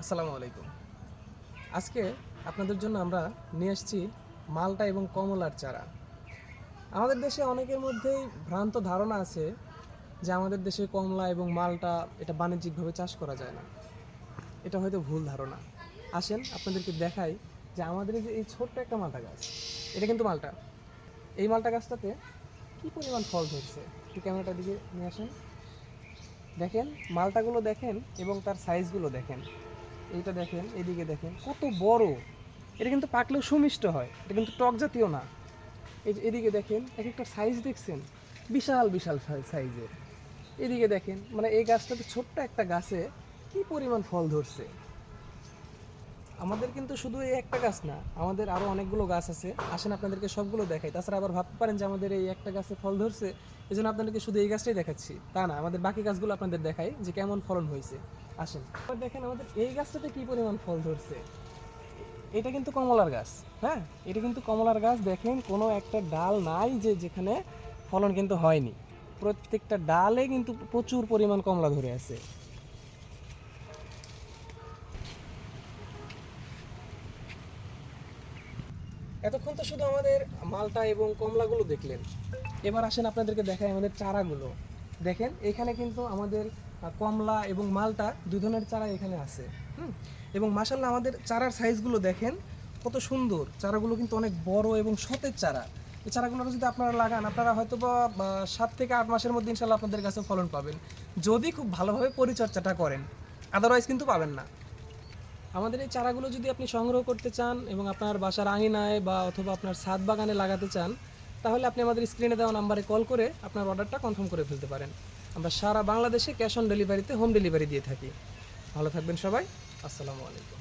আসসালামু আলাইকুম। আজকে আপনাদের জন্য আমরা নিয়ে এসেছি মালটা এবং কমলার চারা। আমাদের দেশে অনেকের মধ্যেই ভ্রান্ত ধারণা আছে যে আমাদের দেশে কমলা এবং মালটা এটা বাণিজ্যিকভাবে চাষ করা যায় না। এটা হয়তো ভুল ধারণা। আসেন আপনাদেরকে দেখাই যে আমাদের এই ছোট্ট একটা মালটা গাছ, এটা কিন্তু মালটা। এই মালটা গাছটাতে কী পরিমাণ ফল ধরছে, একটু ক্যামেরাটার দিকে নিয়ে আসেন। দেখেন মালটাগুলো দেখেন এবং তার সাইজগুলো দেখেন। এইটা দেখেন, এদিকে দেখেন কত বড়। এটা কিন্তু পাকলেও সুমিষ্ট হয়, এটা কিন্তু টক জাতীয় না। এই যে এদিকে দেখেন এক একটা সাইজ দেখছেন, বিশাল বিশাল সাইজের। এদিকে দেখেন মানে এই গাছটাতে ছোট্ট একটা গাছে কি পরিমাণ ফল ধরছে। আমাদের কিন্তু শুধু এই একটা গাছ না, আমাদের আরও অনেকগুলো গাছ আছে। আসেন আপনাদেরকে সবগুলো দেখাই। তাছাড়া আবার ভাবতে পারেন যে আমাদের এই একটা গাছে ফল ধরছে এই জন্য আপনাদেরকে শুধু এই গাছটাই দেখাচ্ছি, তা না, আমাদের বাকি গাছগুলো আপনাদের দেখাই যে কেমন ফলন হয়েছে। আসেন এবার দেখেন আমাদের এই গাছটাতে কি পরিমাণ ফল ধরছে। এটা কিন্তু কমলার গাছ। হ্যাঁ, এটা কিন্তু কমলার গাছ। দেখেন কোনো একটা ডাল নাই যে যেখানে ফলন কিন্তু হয়নি, প্রত্যেকটা ডালে কিন্তু প্রচুর পরিমাণ কমলা ধরে আছে। এতক্ষণ তো শুধু আমাদের মালটা এবং কমলাগুলো দেখলেন, এবার আসেন আপনাদেরকে দেখাই আমাদের চারাগুলো। দেখেন এখানে কিন্তু আমাদের কমলা এবং মালটা দুই ধরনের চারা এখানে আছে। এবং মাশাল্লাহ আমাদের চারার সাইজগুলো দেখেন কত সুন্দর। চারাগুলো কিন্তু অনেক বড় এবং সতেজ চারা। এই চারাগুলো যদি আপনারা লাগান, আপনারা হয়তো বা 7 থেকে 8 মাসের মধ্যে ইনশাল্লাহ আপনাদের কাছে ফলন পাবেন, যদি খুব ভালোভাবে পরিচর্যাটা করেন। আদারওয়াইজ কিন্তু পাবেন না। আমাদের এই চারাগুলো যদি আপনি সংগ্রহ করতে চান এবং আপনার বাসার আঙিনায় বা অথবা আপনার ছাদ বাগানে লাগাতে চান, তাহলে আপনি আমাদের স্ক্রিনে দেওয়া নাম্বারে কল করে আপনার অর্ডারটা কনফার্ম করে ফেলতে পারেন। আমরা সারা বাংলাদেশে ক্যাশ অন ডেলিভারিতে হোম ডেলিভারি দিয়ে থাকি। ভালো থাকবেন সবাই। আসসালামু আলাইকুম।